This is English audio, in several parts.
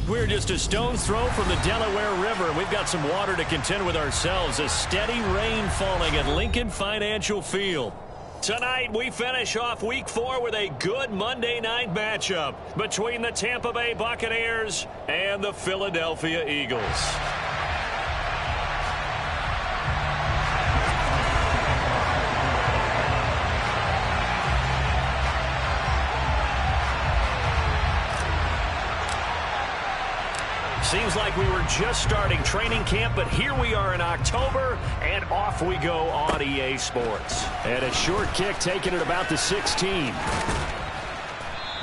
We're just a stone's throw from the Delaware River. We've got some water to contend with ourselves. A steady rain falling at Lincoln Financial Field. Tonight, we finish off Week 4 with a good Monday night matchup between the Tampa Bay Buccaneers and the Philadelphia Eagles. Seems like we were just starting training camp, but here we are in October, and off we go on EA Sports. And a short kick taken at about the 16.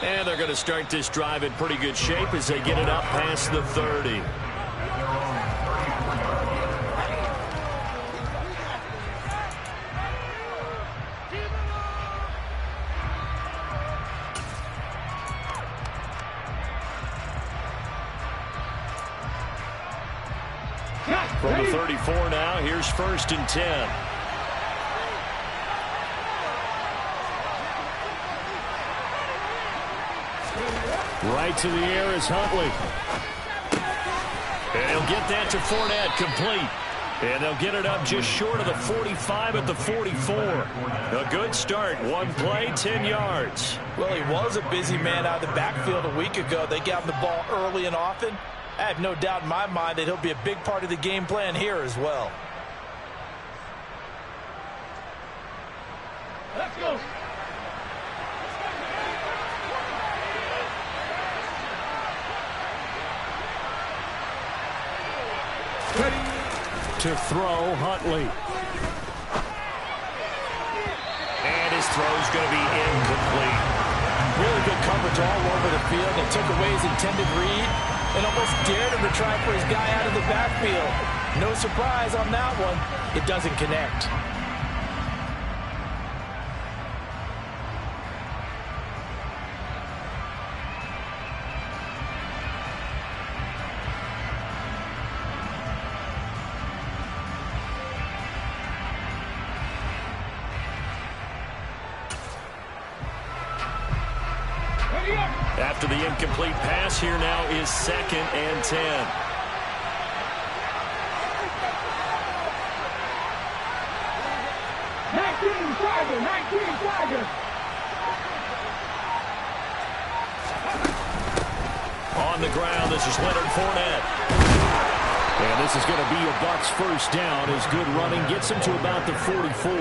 And they're going to start this drive in pretty good shape as they get it up past the 30. From the 34 now, here's 1st and 10. Right to the air is Huntley. And he'll get that to Fournette, complete. And they'll get it up just short of the 45 at the 44. A good start. One play, 10 yards. Well, he was a busy man out of the backfield a week ago. They got him the ball early and often. I have no doubt in my mind that he'll be a big part of the game plan here as well. Let's go. To throw, Huntley. And his throw's going to be incomplete. Really good coverage all over the field. They took away his intended read and almost dared him to try for his guy out of the backfield. No surprise on that one. It doesn't connect. After the incomplete pass, here now is 2nd and 10. 19 Tiger. On the ground, this is Leonard Fournette. And this is going to be a Bucs first down as good running gets him to about the 44.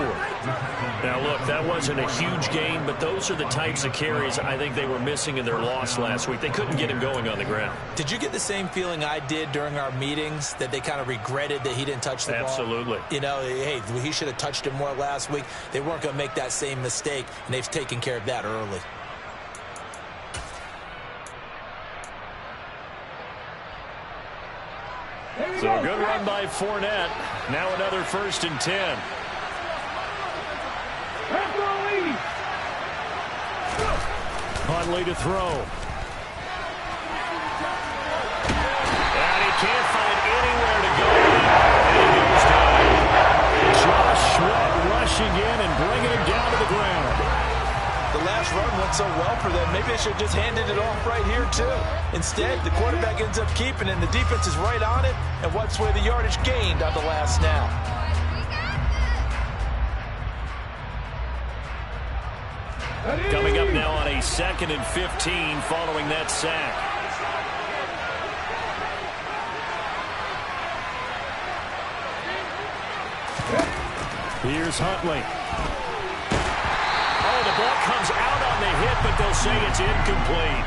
Now, look, that wasn't a huge gain, but those are the types of carries I think they were missing in their loss last week. They couldn't get him going on the ground. Did you get the same feeling I did during our meetings, that they kind of regretted that he didn't touch the ball? Absolutely. You know, hey, he should have touched it more last week. They weren't going to make that same mistake, and they've taken care of that early. So a good run by Fournette. Now another 1st and 10. Huntley to throw. And he can't find anywhere to go. And he goes down. Josh Sweat rushing in and bringing him down to the ground. The last run went so well for them. Maybe they should have just handed it off right here, too. Instead, the quarterback ends up keeping it, and the defense is right on it and wipes away the yardage gained on the last snap. Coming up now on a 2nd and 15 following that sack. Here's Huntley. Oh, the ball comes out on the hit, but they'll say it's incomplete.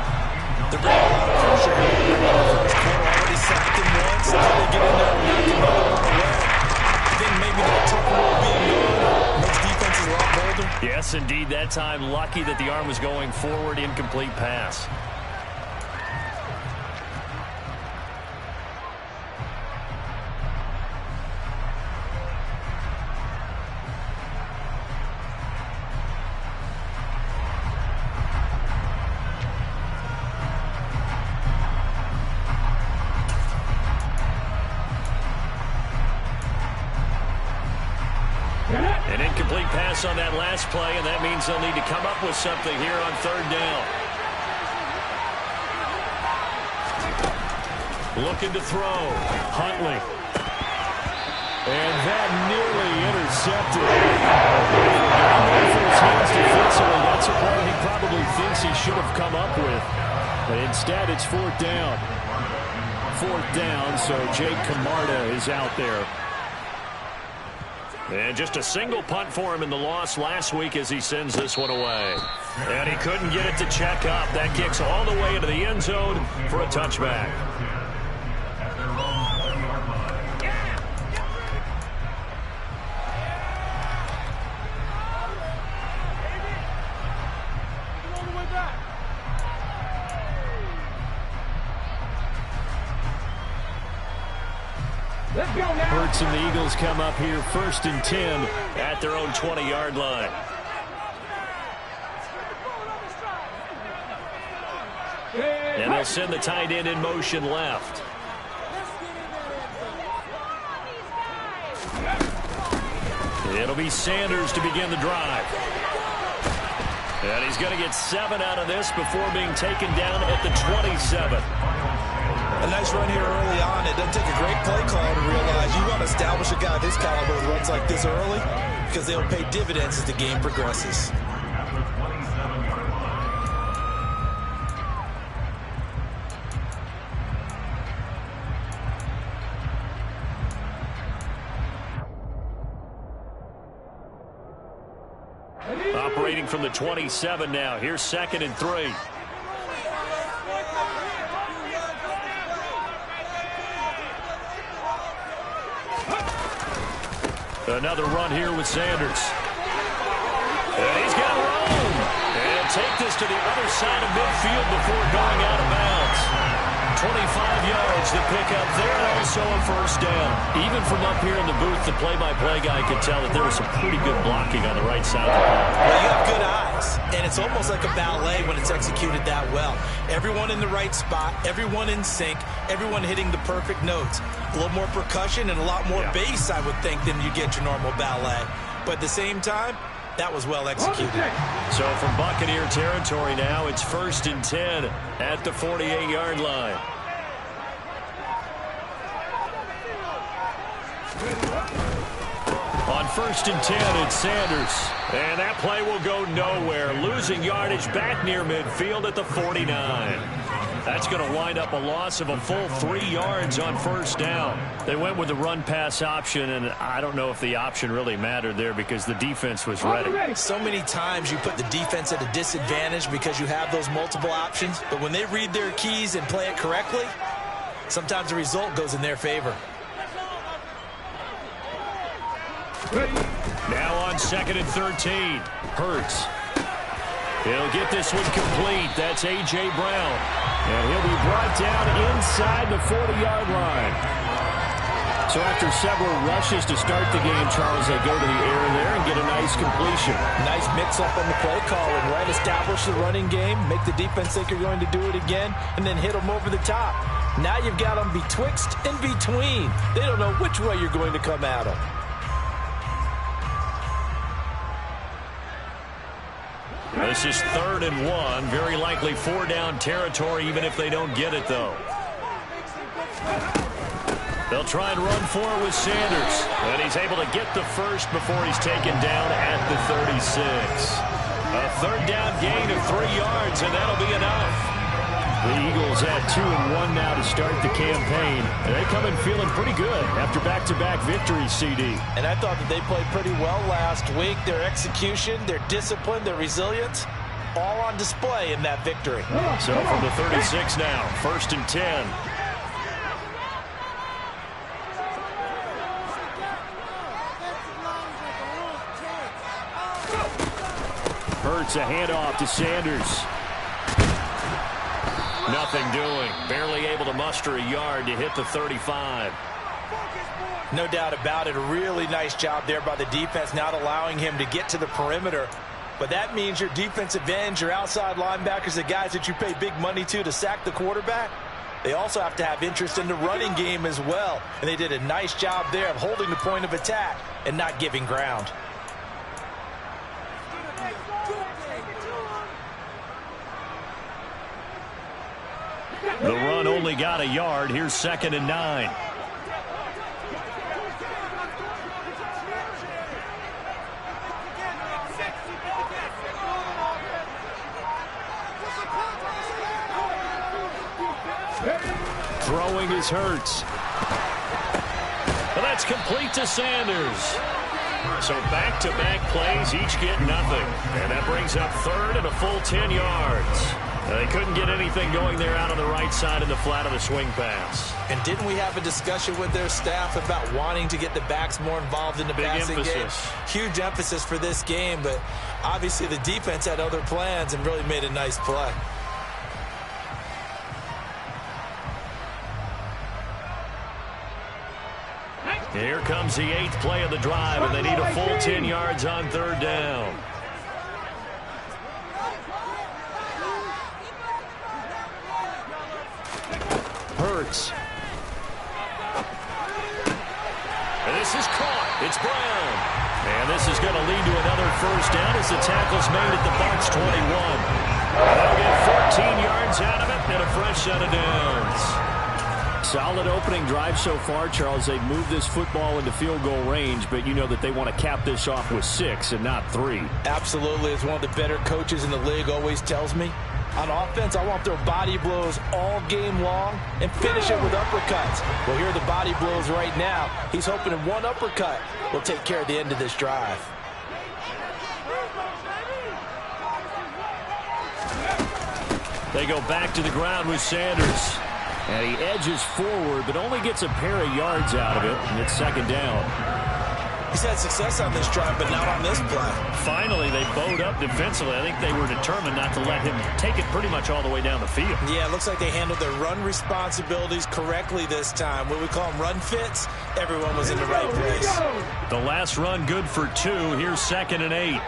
They're bringing a lot of pressure here in the first quarter. Already sacked him once. Until they get in there and knock another one away. I think maybe that tough role being gone makes defenses a lot bolder. Yes, indeed. That time, lucky that the arm was going forward. Incomplete pass. An incomplete pass on that last play, and that means they'll need to come up with something here on 3rd down. Looking to throw. Huntley. And that nearly intercepted. Getting for his hands defensively, that's a play he probably thinks he should have come up with. But instead, it's fourth down. Fourth down, so Jake Camarda is out there. And just a single punt for him in the loss last week as he sends this one away. And he couldn't get it to check up. That kicks all the way into the end zone for a touchback. Hurts and the Eagles come up here 1st and 10 at their own 20-yard line. And they'll send the tight end in motion left. It'll be Sanders to begin the drive. And he's going to get 7 out of this before being taken down at the 27. A nice run here early on. It doesn't take a great play call to realize you want to establish a guy this caliber with runs like this early because they'll pay dividends as the game progresses. Operating from the 27 now. Here's 2nd and 3. Another run here with Sanders. And he's got room. And take this to the other side of midfield before going out of bounds. 25 yards to pick up there, and also a first down. Even from up here in the booth, the play-by-play guy could tell that there was some pretty good blocking on the right side of the ball. Well, you have good eyes, and it's almost like a ballet when it's executed that well. Everyone in the right spot, everyone in sync, everyone hitting the perfect notes. A little more percussion and a lot more bass, I would think, than you get your normal ballet. But at the same time, that was well executed. So from Buccaneer territory now, it's 1st and 10 at the 48-yard line. On 1st and 10, it's Sanders. And that play will go nowhere. Losing yardage back near midfield at the 49. That's going to wind up a loss of a full 3 yards on first down. They went with the run-pass option, and I don't know if the option really mattered there because the defense was ready. So many times you put the defense at a disadvantage because you have those multiple options, but when they read their keys and play it correctly, sometimes the result goes in their favor. Now on 2nd and 13, Hurts. He'll get this one complete. That's A.J. Brown. And he'll be brought down inside the 40-yard line. So after several rushes to start the game, Charles, they go to the air there and get a nice completion. Nice mix-up on the play calling, right? Establish the running game, make the defense think you're going to do it again, and then hit them over the top. Now you've got them betwixt and between. They don't know which way you're going to come at them. This is 3rd and 1. Very likely 4-down territory, even if they don't get it, though. They'll try and run for it with Sanders. And he's able to get the first before he's taken down at the 36. A 3rd down gain of 3 yards, and that'll be enough. The Eagles at 2-1 now to start the campaign. And they come in feeling pretty good after back-to-back victories, CD. And I thought that they played pretty well last week. Their execution, their discipline, their resilience, all on display in that victory. So from the 36 now, 1st and 10. Hurts a handoff to Sanders. Nothing doing. Barely able to muster a yard to hit the 35. No doubt about it. A really nice job there by the defense, not allowing him to get to the perimeter. But that means your defensive ends, your outside linebackers, the guys that you pay big money to sack the quarterback, they also have to have interest in the running game as well. And they did a nice job there of holding the point of attack and not giving ground. The run only got a yard. Here's 2nd and 9. Throwing is Hurts. Well, that's complete to Sanders. So back-to-back plays, each get nothing. And that brings up 3rd and a full 10 yards. They couldn't get anything going there out on the right side in the flat of the swing pass. And didn't we have a discussion with their staff about wanting to get the backs more involved in the passing game? Huge emphasis for this game, but obviously the defense had other plans and really made a nice play. Here comes the 8th play of the drive, and they need a full 10 yards on 3rd down. Hurts. And this is caught. It's Brown. And this is going to lead to another 1st down as the tackle's made at the Bucs 21. They'll get 14 yards out of it and a fresh set of downs. Solid opening drive so far, Charles. They've moved this football into field goal range, but you know that they want to cap this off with 6 and not 3. Absolutely. As one of the better coaches in the league always tells me, on offense, I want their body blows all game long and finish it with uppercuts. Well, here are the body blows right now. He's hoping in one uppercut will take care of the end of this drive. They go back to the ground with Sanders. And he edges forward, but only gets a pair of yards out of it, and it's 2nd down. He's had success on this drive, but not on this play. Finally, they bowed up defensively. I think they were determined not to let him take it pretty much all the way down the field. Yeah, it looks like they handled their run responsibilities correctly this time. What we call them run fits, everyone was in the right place. The last run good for 2. Here's 2nd and 8.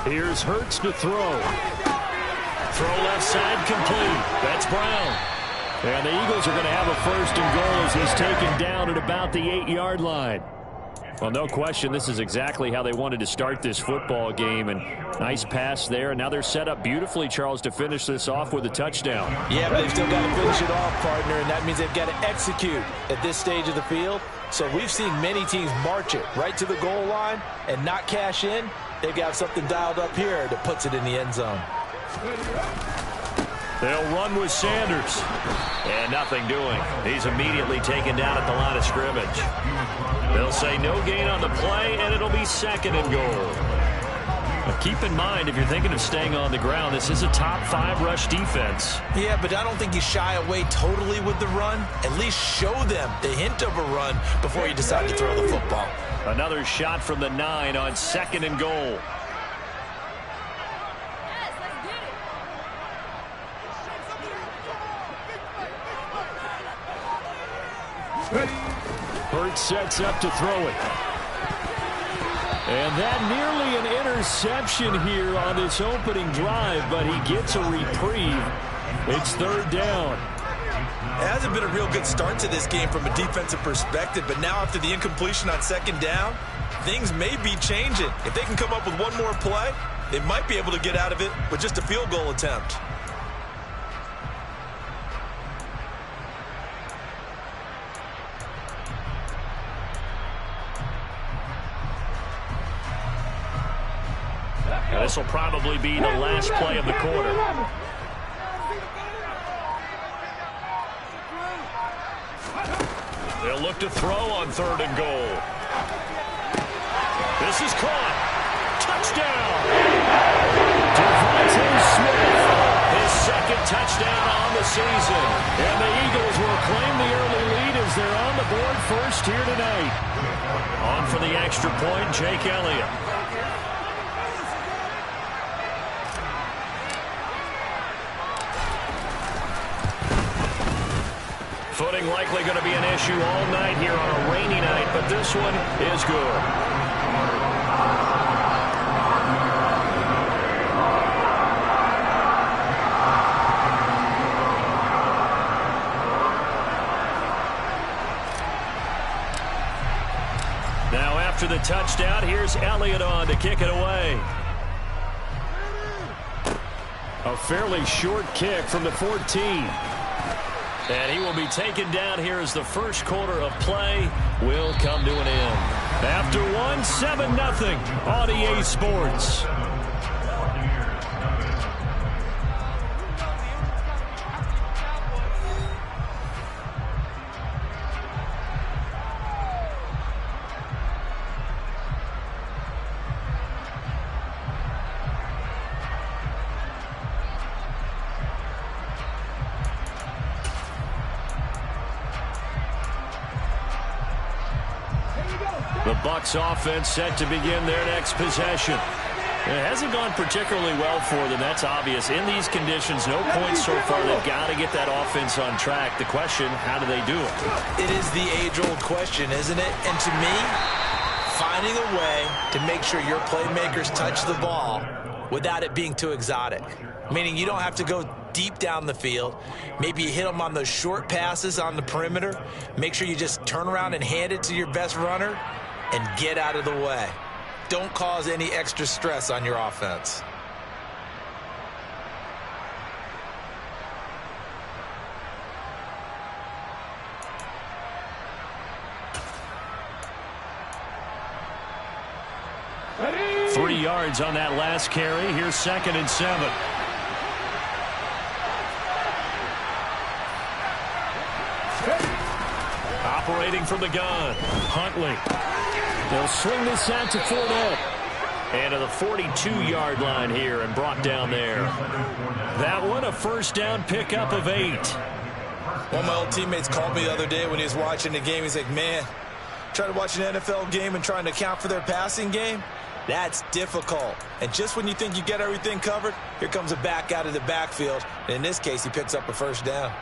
Here's Hurts to throw. Throw left side complete. That's Brown. And the Eagles are going to have a 1st and goal as he's taken down at about the 8-yard line. Well, no question, this is exactly how they wanted to start this football game. And nice pass there. And now they're set up beautifully, Charles, to finish this off with a touchdown. Yeah, but they've still got to finish it off, partner, and that means they've got to execute at this stage of the field. So we've seen many teams march it right to the goal line and not cash in. They've got something dialed up here that puts it in the end zone. They'll run with Sanders. And nothing doing. He's immediately taken down at the line of scrimmage. They'll say no gain on the play, and it'll be 2nd and goal. But keep in mind, if you're thinking of staying on the ground, this is a top 5 rush defense. Yeah, but I don't think you shy away totally with the run. At least show them the hint of a run before you decide to throw the football. Another shot from the 9 on 2nd and goal. Hurts sets up to throw it. And that nearly an interception here on this opening drive, but he gets a reprieve. It's 3rd down. It hasn't been a real good start to this game from a defensive perspective, but now after the incompletion on 2nd down, things may be changing. If they can come up with one more play, they might be able to get out of it with just a field goal attempt. This will probably be the last play of the quarter. They'll look to throw on 3rd and goal. This is caught. Touchdown. DeVonta Smith, his 2nd touchdown on the season. And the Eagles will claim the early lead as they're on the board first here tonight. On for the extra point, Jake Elliott. Footing likely going to be an issue all night here on a rainy night, but this one is good. Now after the touchdown, here's Elliott on to kick it away. A fairly short kick from the 14. And he will be taken down here as the first quarter of play will come to an end. After one, 7-0 on EA Sports. The Bucs offense set to begin their next possession. It hasn't gone particularly well for them. That's obvious. In these conditions, no points so far. They've got to get that offense on track. The question, how do they do it? It is the age-old question, isn't it? And to me, finding a way to make sure your playmakers touch the ball without it being too exotic. Meaning you don't have to go deep down the field. Maybe you hit them on those short passes on the perimeter. Make sure you just turn around and hand it to your best runner and get out of the way. Don't cause any extra stress on your offense. Ready? 3 yards on that last carry. Here's 2nd and 7. Operating from the gun, Huntley. They'll swing this out to Fournette. And to the 42-yard line here and brought down there. That one a first down pickup of 8. One of my old teammates called me the other day when he was watching the game. He's like, man, trying to watch an NFL game and trying to account for their passing game, that's difficult. And just when you think you get everything covered, here comes a back out of the backfield. And in this case, he picks up a first down.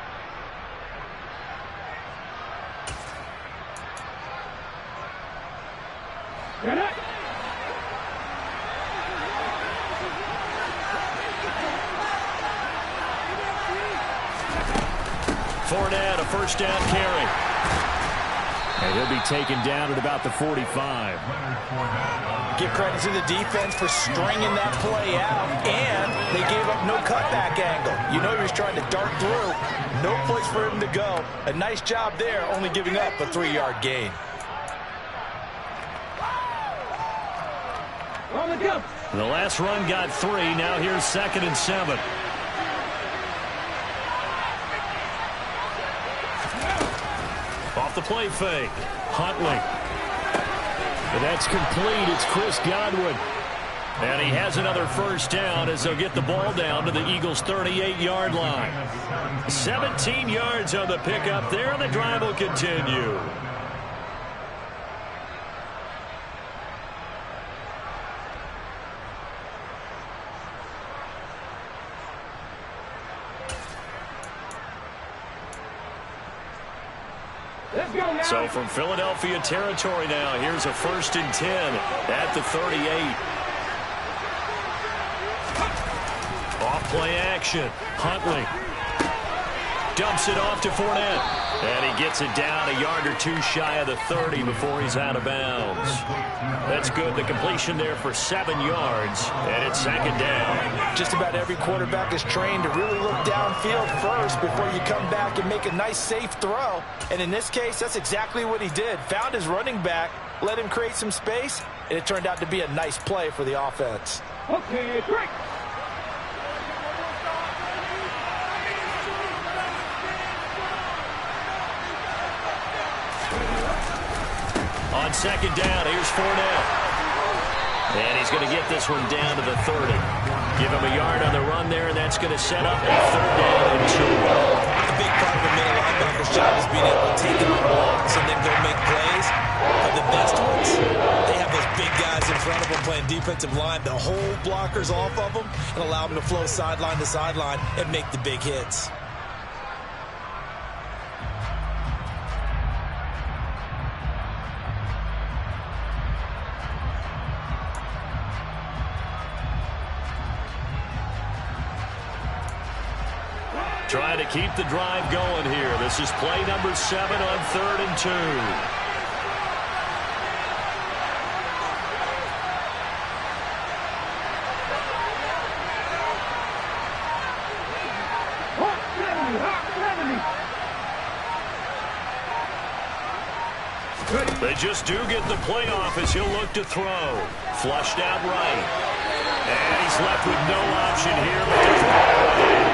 Get it. Fournette, a first down carry. And he'll be taken down at about the 45. Give credit to the defense for stringing that play out, and they gave up no cutback angle. You know he was trying to dart through. No place for him to go. A nice job there, only giving up a 3-yard gain. On the jump. The last run got 3. Now here's 2nd and 7. Off the play fake. Huntley. But that's complete. It's Chris Godwin. And he has another first down as they'll get the ball down to the Eagles' 38-yard line. 17 yards on the pickup there, and the drive will continue. Let's go now. So from Philadelphia territory now, here's a 1st and 10 at the 38. Off play action. Huntley dumps it off to Fournette. And he gets it down a yard or 2 shy of the 30 before he's out of bounds. That's good. The completion there for 7 yards. And it's 2nd down. Just about every quarterback is trained to really look downfield first before you come back and make a nice, safe throw. And in this case, that's exactly what he did. Found his running back, let him create some space, and it turned out to be a nice play for the offense. Okay, great. On 2nd down, here's Fournette. And he's going to get this one down to the 30. Give him a yard on the run there, and that's going to set up a 3rd down and 2. A big part of a middle linebacker's job is being able to take on balls and then go make plays. But the best ones, they have those big guys in front of them playing defensive line to hold blockers off of them and allow them to flow sideline to sideline and make the big hits. Trying to keep the drive going here. This is play number 7 on 3rd and 2. They just do get the playoff as he'll look to throw. Flushed out right. And he's left with no option here but to throw away.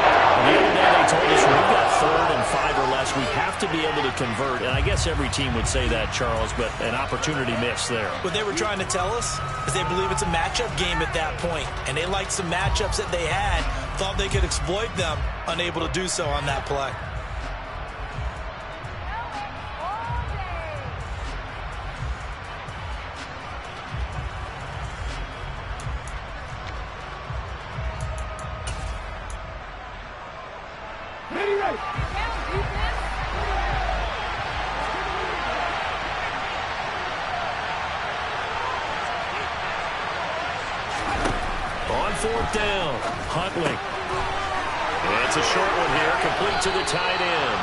The other day they told us when we've got 3rd and 5 or less, we have to be able to convert. And I guess every team would say that, Charles, but an opportunity missed there. What they were trying to tell us is they believe it's a matchup game at that point. And they liked some matchups that they had, thought they could exploit them, unable to do so on that play. On 4th down, Huntley. It's a short one here, complete to the tight end.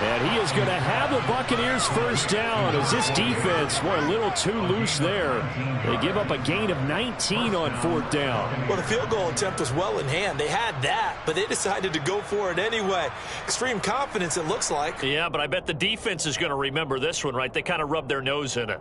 And he is going to have the Buccaneers first down as this defense were a little too loose there. They give up a gain of 19 on 4th down. Well, the field goal attempt was well in hand. They had that, but they decided to go for it anyway. Extreme confidence, it looks like. Yeah, but I bet the defense is going to remember this one, right? They kind of rubbed their nose in it.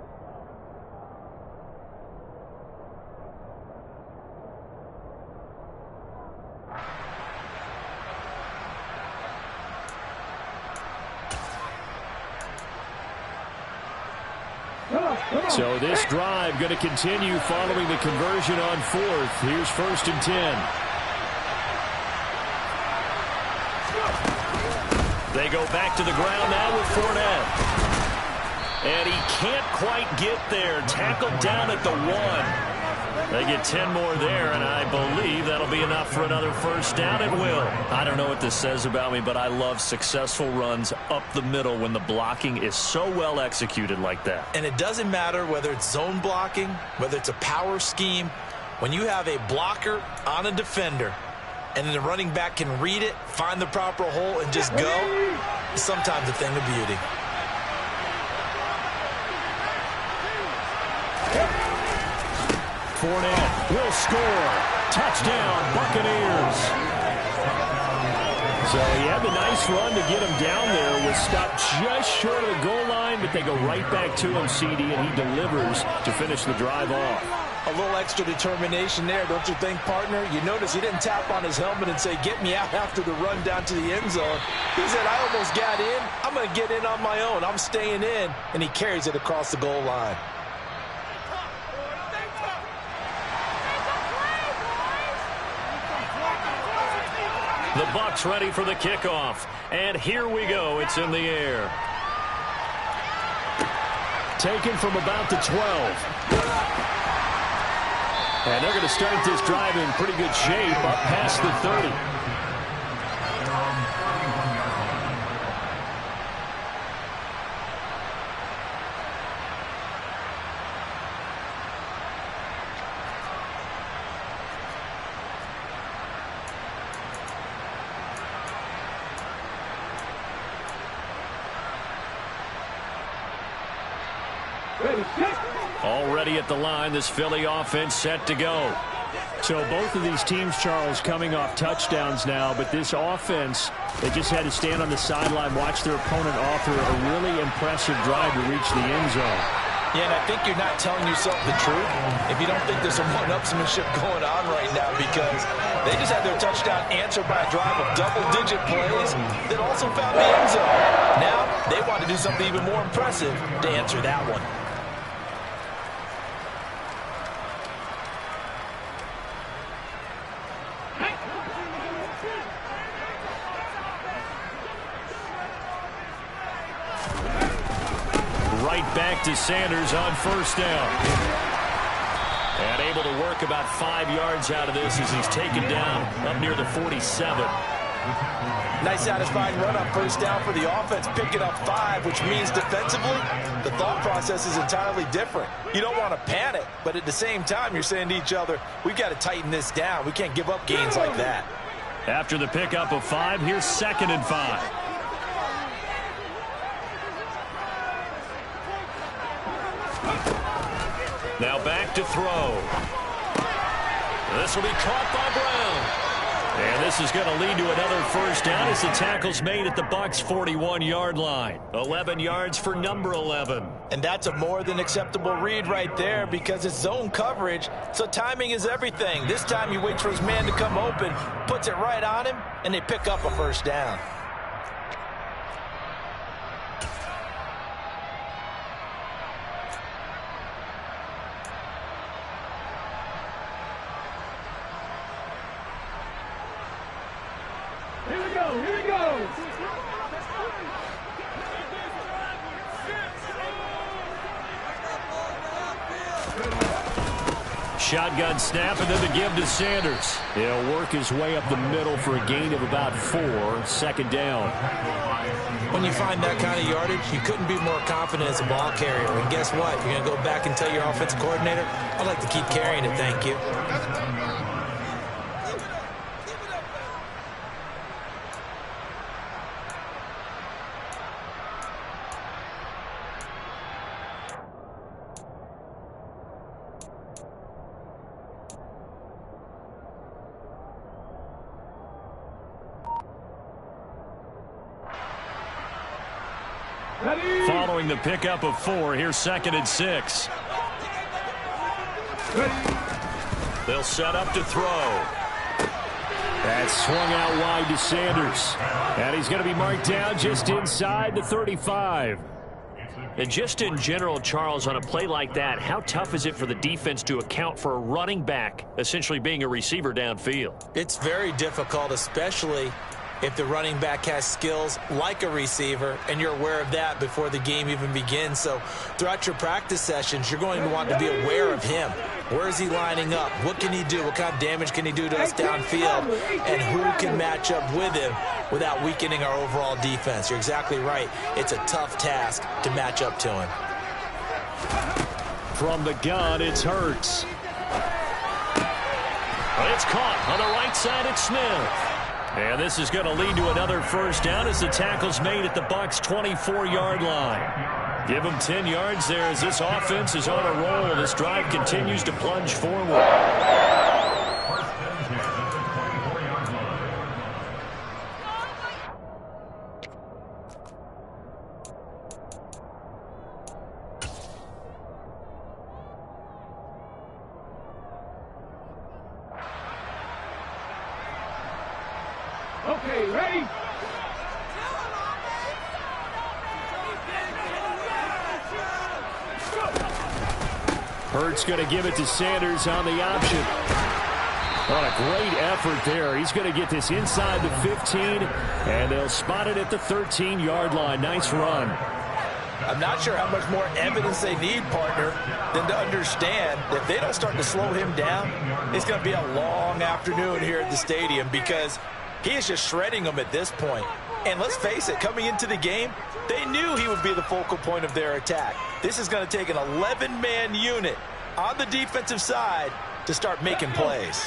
So this drive going to continue following the conversion on 4th. Here's 1st and 10. They go back to the ground now with Fournette. And he can't quite get there. Tackled down at the 1. They get 10 more there, and I believe that'll be enough for another first down. It will. I don't know what this says about me, but I love successful runs up the middle when the blocking is so well executed like that. And it doesn't matter whether it's zone blocking, whether it's a power scheme. When you have a blocker on a defender, and then the running back can read it, find the proper hole, and just go, it's sometimes a thing of beauty. Fournette will score. Touchdown, Buccaneers. So he had the nice run to get him down there. Was stopped just short of the goal line, but they go right back to him, CD, and he delivers to finish the drive off. A little extra determination there, don't you think, partner? You notice he didn't tap on his helmet and say, get me out after the run down to the end zone. He said, I almost got in. I'm going to get in on my own. I'm staying in. And he carries it across the goal line. The Bucs ready for the kickoff. And here we go. It's in the air. Taken from about the 12. And they're going to start this drive in pretty good shape up past the 30. Already at the line, this Philly offense set to go. So both of these teams, Charles, coming off touchdowns now, but this offense, they just had to stand on the sideline, watch their opponent author a really impressive drive to reach the end zone. Yeah, and I think you're not telling yourself the truth if you don't think there's some one-upsmanship going on right now, because they just had their touchdown answered by a drive of double-digit plays that also found the end zone. Now they want to do something even more impressive to answer that one. Back to Sanders on first down. And able to work about 5 yards out of this as he's taken down up near the 47. Nice satisfying run on first down for the offense, picking up 5, which means defensively, the thought process is entirely different. You don't want to panic, but at the same time, you're saying to each other, we've got to tighten this down. We can't give up gains like that. After the pickup of 5, here's 2nd and 5. Now back to throw. This will be caught by Brown. And this is going to lead to another first down as the tackle's made at the Bucs 41-yard line. 11 yards for number 11. And that's a more than acceptable read right there because it's zone coverage, so timing is everything. This time he waits for his man to come open, puts it right on him, and they pick up a first down. Here we go, here we go. Shotgun snap and then the give to Sanders. He'll work his way up the middle for a gain of about 4. Second down. When you find that kind of yardage, you couldn't be more confident as a ball carrier. And guess what? You're going to go back and tell your offensive coordinator, I'd like to keep carrying it, thank you. Following the pickup of 4, here's 2nd and 6. They'll set up to throw. That's swung out wide to Sanders. And he's going to be marked down just inside the 35. And just in general, Charles, on a play like that, how tough is it for the defense to account for a running back essentially being a receiver downfield? It's very difficult, especially if the running back has skills like a receiver, and you're aware of that before the game even begins. So throughout your practice sessions, you're going to want to be aware of him. Where is he lining up? What can he do? What kind of damage can he do to us downfield? And who can match up with him without weakening our overall defense? You're exactly right. It's a tough task to match up to him. From the gun, it's Hurts. It's caught on the right side at Smith. And this is going to lead to another first down as the tackle's made at the Bucs 24-yard line. Give them 10 yards there as this offense is on a roll. This drive continues to plunge forward. Okay, ready? Hurts going to give it to Sanders on the option. What a great effort there. He's going to get this inside the 15, and they'll spot it at the 13-yard line. Nice run. I'm not sure how much more evidence they need, partner, than to understand that if they don't start to slow him down, it's going to be a long afternoon here at the stadium because he is just shredding them at this point. And let's face it, coming into the game, they knew he would be the focal point of their attack. This is going to take an 11-man unit on the defensive side to start making plays.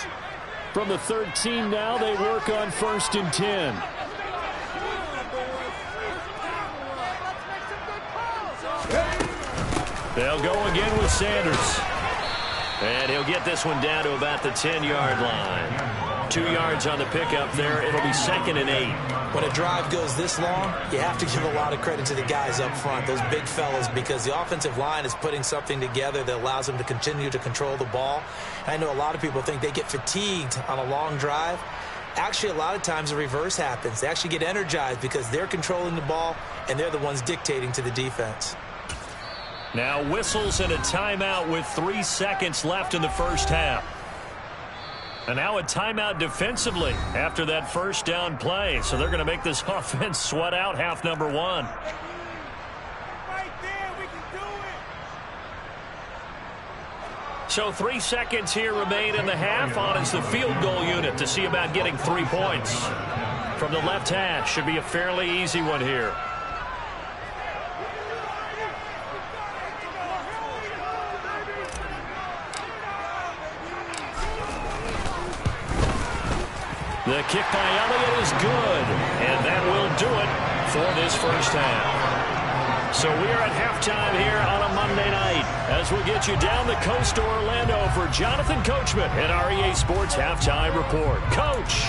From the 13 now, they work on 1st and 10. They'll go again with Sanders. And he'll get this one down to about the 10-yard line. 2 yards on the pickup there. It'll be 2nd and 8. When a drive goes this long, you have to give a lot of credit to the guys up front, those big fellas, because the offensive line is putting something together that allows them to continue to control the ball. I know a lot of people think they get fatigued on a long drive. Actually, a lot of times the reverse happens. They actually get energized because they're controlling the ball, and they're the ones dictating to the defense. Now whistles and a timeout with 3 seconds left in the first half. And now a timeout defensively after that first down play. So they're going to make this offense sweat out half number 1. Right there, we can do it. So 3 seconds here remain in the half. On is the field goal unit to see about getting 3 points. From the left hash, should be a fairly easy one here. The kick by Elliott is good, and that will do it for this first half. So we are at halftime here on a Monday night as we get you down the coast to Orlando for Jonathan Coachman at our EA Sports Halftime Report. Coach.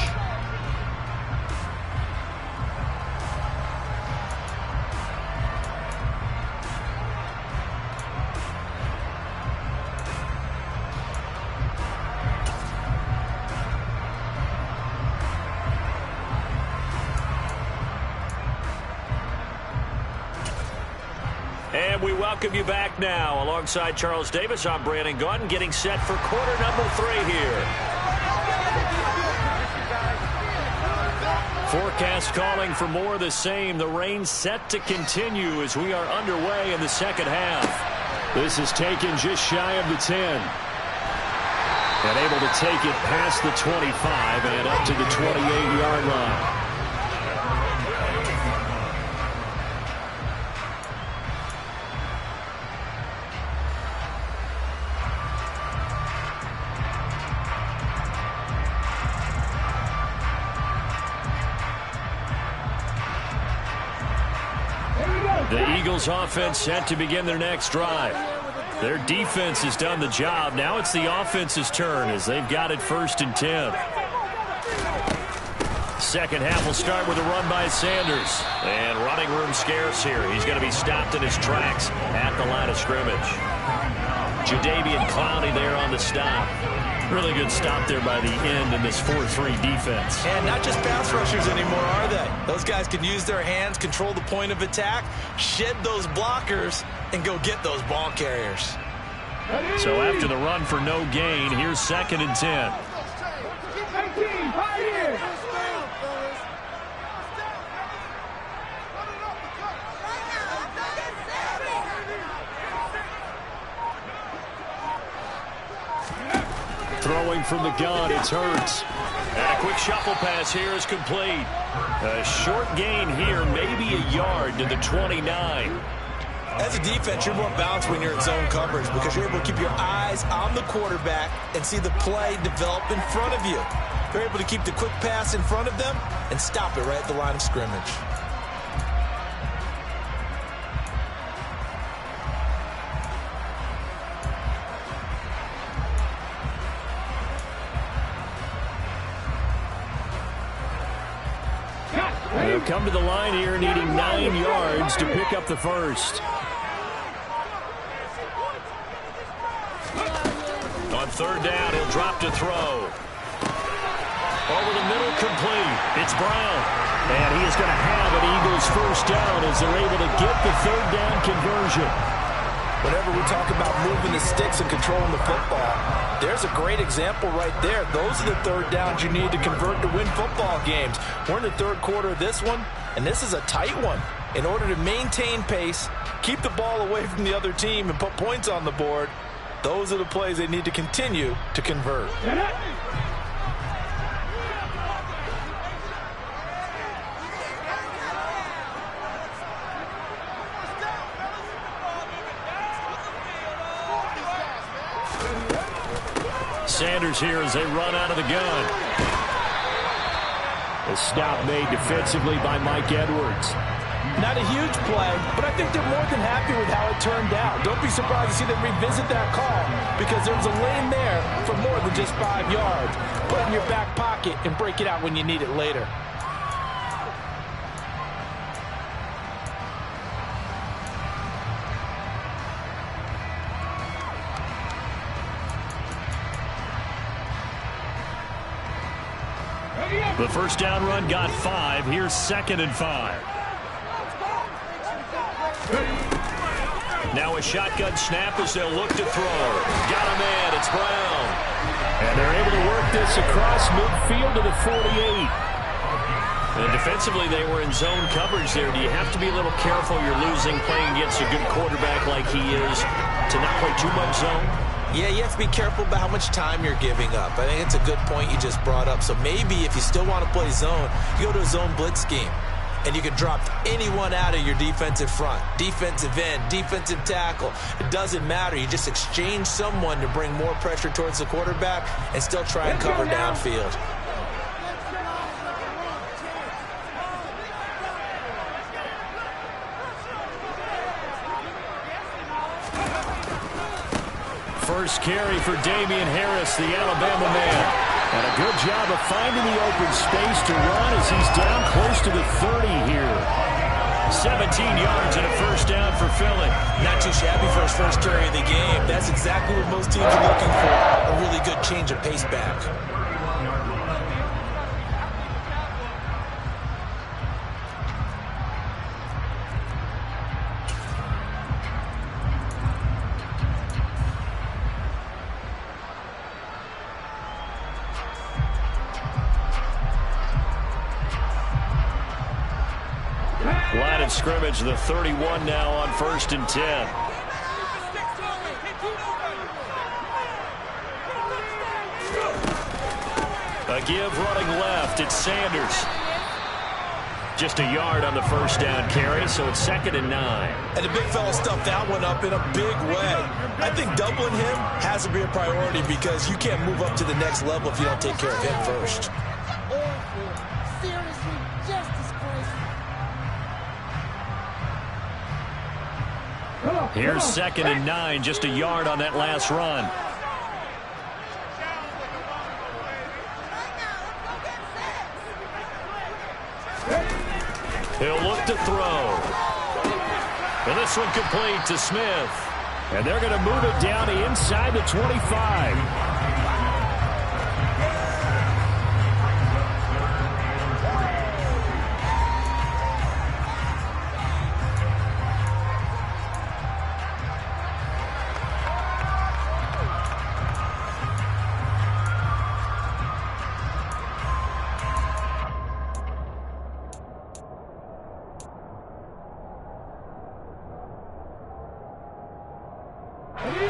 And we welcome you back now. Alongside Charles Davis, I'm Brandon Gaudin, getting set for quarter number 3 here. Forecast calling for more of the same. The rain set to continue as we are underway in the second half. This is taken just shy of the 10. And able to take it past the 25 and up to the 28-yard line. The Eagles offense set to begin their next drive. Their defense has done the job. Now it's the offense's turn as they've got it 1st and 10. Second half will start with a run by Sanders. And running room scarce here. He's going to be stopped in his tracks at the line of scrimmage. Jadeveon Clowney there on the stop. Really good stop there by the end in this 4-3 defense. And not just pass rushers anymore, are they? Those guys can use their hands, control the point of attack, shed those blockers, and go get those ball carriers. So after the run for no gain, here's 2nd and 10. 19, right here. Throwing from the gun, it's Hurts. And a quick shuffle pass here is complete. A short gain here, maybe a yard to the 29. As a defense, you're more balanced when you're in zone coverage because you're able to keep your eyes on the quarterback and see the play develop in front of you. You're able to keep the quick pass in front of them and stop it right at the line of scrimmage. They'll come to the line here needing 9 yards to pick up the first. On 3rd down, he'll drop to throw. Over the middle, complete. It's Brown. And he is going to have an Eagles first down as they're able to get the 3rd down conversion. Whenever we talk about moving the sticks and controlling the football, there's a great example right there. Those are the 3rd downs you need to convert to win football games. We're in the 3rd quarter of this one, and this is a tight one. In order to maintain pace, keep the ball away from the other team, and put points on the board, those are the plays they need to continue to convert. Sanders here as they run out of the gun. A stop made defensively by Mike Edwards. Not a huge play, but I think they're more than happy with how it turned out. Don't be surprised to see them revisit that call because there's a lane there for more than just 5 yards. Put it in your back pocket and break it out when you need it later. The first down run got 5. Here's 2nd and 5. Now a shotgun snap as they'll look to throw. Got a man. It's Brown. And they're able to work this across midfield to the 48. And defensively, they were in zone coverage there. Do you have to be a little careful? You're losing playing against a good quarterback like he is to not play too much zone? Yeah, you have to be careful about how much time you're giving up. I think it's a good point you just brought up. So maybe if you still want to play zone, you go to a zone blitz scheme. And you can drop anyone out of your defensive front. Defensive end, defensive tackle. It doesn't matter. You just exchange someone to bring more pressure towards the quarterback and still try and cover downfield. First carry for Damian Harris, the Alabama man. And a good job of finding the open space to run as he's down close to the 30 here. 17 yards and a first down for Philly. Not too shabby for his first carry of the game. That's exactly what most teams are looking for. A really good change of pace back. of scrimmage, the 31 now on 1st and 10. A give running left. It's Sanders. Just a yard on the first down carry, so it's 2nd and 9. And the big fella stuffed that one up in a big way. I think doubling him has to be a priority because you can't move up to the next level if you don't take care of him first. Seriously, just disgraceful. Here's 2nd and 9, just a yard on that last run. He'll look to throw. And this one complete to Smith. And they're going to move it down to inside the 25.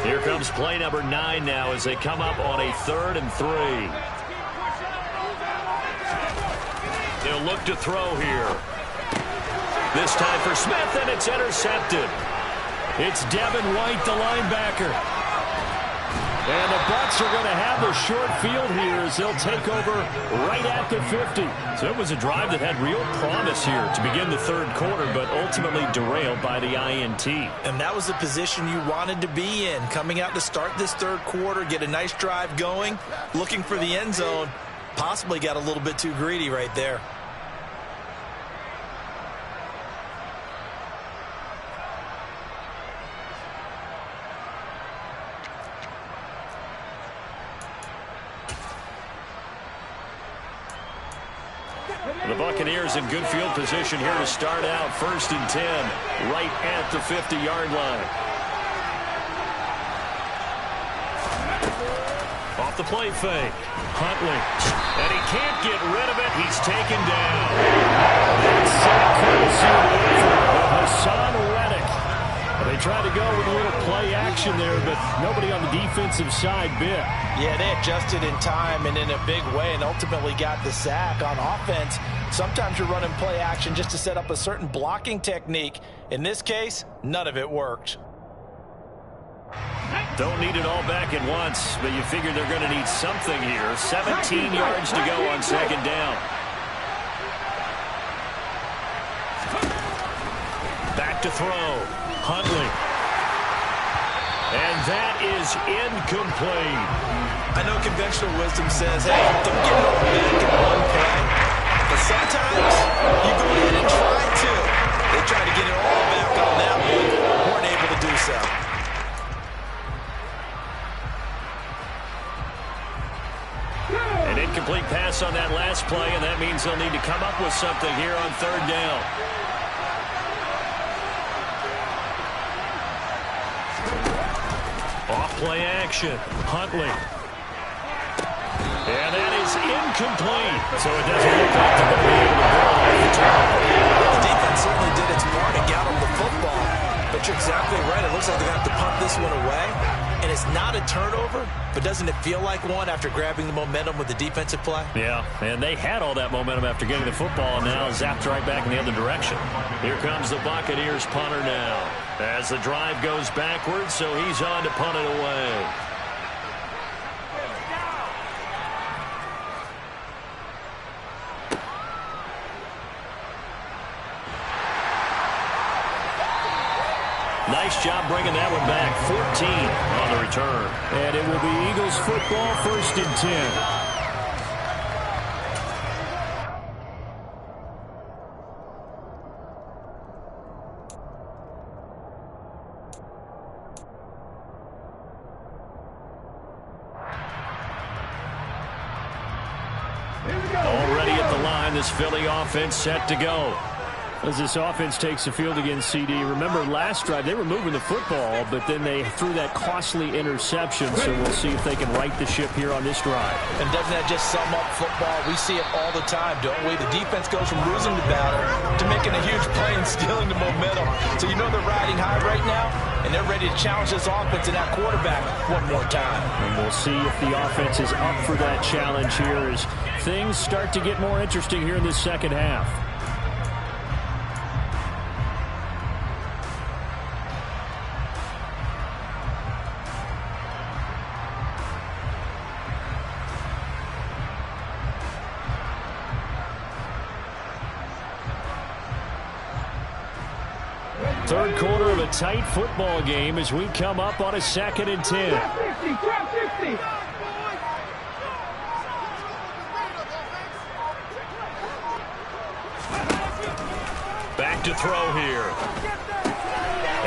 Here comes play number 9 now as they come up on a 3rd and 3. They'll look to throw here. This time for Smith, and it's intercepted. It's Devin White, the linebacker. And the Bucs are going to have the short field here as they'll take over right at the 50. So it was a drive that had real promise here to begin the 3rd quarter, but ultimately derailed by the INT. And that was the position you wanted to be in. Coming out to start this 3rd quarter, get a nice drive going, looking for the end zone. Possibly got a little bit too greedy right there. The Buccaneers in good field position here to start out. 1st and 10, right at the 50-yard line. Off the play fake. Huntley. And he can't get rid of it. He's taken down. That's courtesy of Hassan Reddick. They tried to go with a little play action there, but nobody on the defensive side bit. Yeah, they adjusted in time and in a big way and ultimately got the sack. On offense, sometimes you're running play action just to set up a certain blocking technique. In this case, none of it worked. Don't need it all back at once, but you figure they're going to need something here. 17 yards to go on 2nd down. Back to throw. Huntley. And that is incomplete. I know conventional wisdom says, hey, don't get it all back in one play. But sometimes you go ahead and try to. They tried to get it all back on that one. Weren't able to do so. An incomplete pass on that last play, and that means they'll need to come up with something here on 3rd down. Off-play action. Huntley. And that is incomplete. So it doesn't look like they're going to be able to build off the turnover. The defense certainly did its part and got them the football. But you're exactly right. It looks like they're going to have to punt this one away. And it's not a turnover, but doesn't it feel like one after grabbing the momentum with the defensive play? Yeah, and they had all that momentum after getting the football, and now zapped right back in the other direction. Here comes the Buccaneers punter now. As the drive goes backwards, so he's on to punt it away. Nice job bringing that one back. 14 on the return. And it will be Eagles football, 1st and 10. Already at the line, this Philly offense set to go. As this offense takes the field against CD, remember last drive they were moving the football, but then they threw that costly interception, so we'll see if they can right the ship here on this drive. And doesn't that just sum up football? We see it all the time, don't we? The defense goes from losing the battle to making a huge play and stealing the momentum. So you know they're riding high right now, and they're ready to challenge this offense and that quarterback one more time. And we'll see if the offense is up for that challenge here as things start to get more interesting here in this second half. Third quarter of a tight football game as we come up on a 2nd and 10. Back to throw here.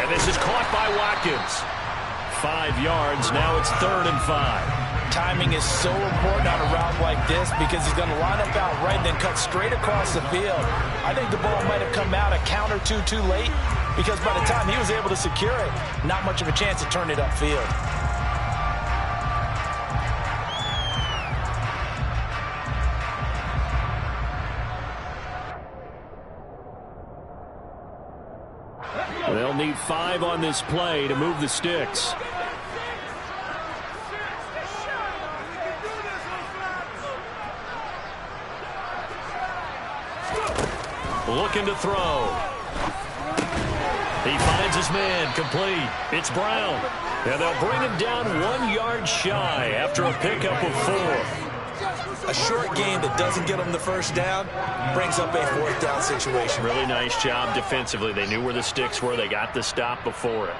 And this is caught by Watkins. 5 yards. Now it's 3rd and 5. Timing is so important on a route like this because he's going to line up out right and then cut straight across the field. I think the ball might have come out a count or two too late because by the time he was able to secure it, not much of a chance to turn it upfield. They'll need 5 on this play to move the sticks. Looking to throw. He finds his man, complete. It's Brown. And they'll bring him down 1 yard shy after a pickup of 4. A short game that doesn't get him the first down brings up a 4th down situation. Really nice job defensively. They knew where the sticks were. They got the stop before it.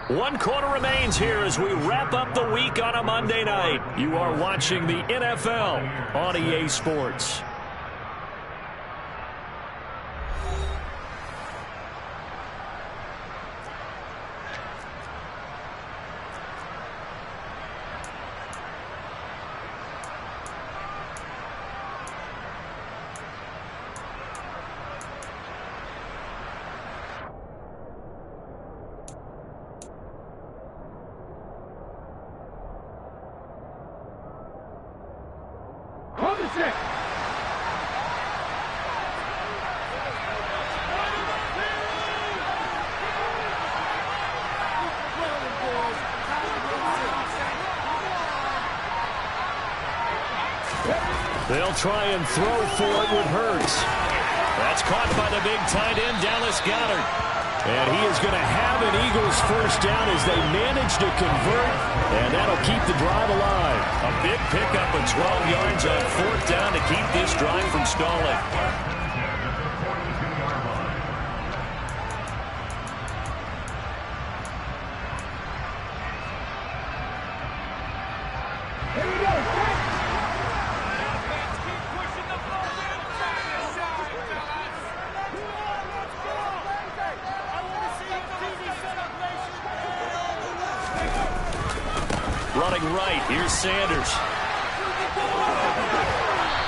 One quarter remains here as we wrap up the week on a Monday night. You are watching the NFL on EA Sports. They'll try and throw for it with Hurts. That's caught by the big tight end, Dallas Goedert. And he is going to have an Eagles first down as they manage to convert, and that'll keep the drive alive. A big pickup of 12 yards on 4th down to keep this drive from stalling. Running right, here's Sanders.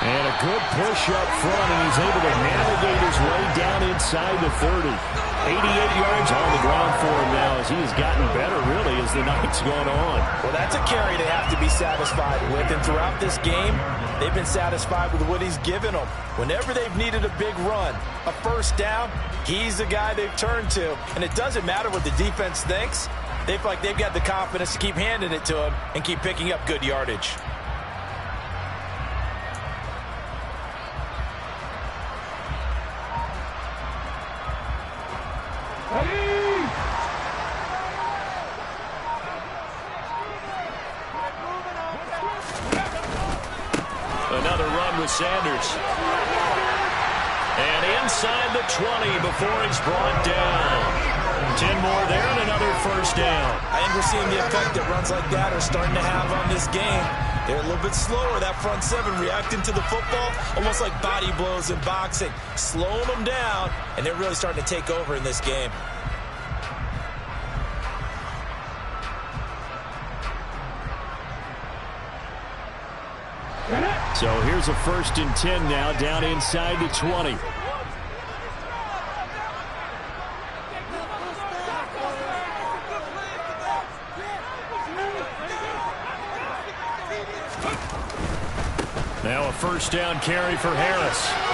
And a good push up front, and he's able to navigate his way down inside the 30. 88 yards on the ground for him now as he has gotten better, really, as the night's gone on. Well, that's a carry they have to be satisfied with, and throughout this game, they've been satisfied with what he's given them. Whenever they've needed a big run, a first down, he's the guy they've turned to. And it doesn't matter what the defense thinks. They feel like they've got the confidence to keep handing it to him and keep picking up good yardage. Another run with Sanders. And inside the 20 before he's brought down. 10 more there and another first first down. I think we're seeing the effect that runs like that are starting to have on this game. They're a little bit slower, that front seven, reacting to the football, almost like body blows in boxing, slowing them down, and they're really starting to take over in this game. So here's a 1st and 10 now, down inside the 20. Now a 1st down carry for Harris.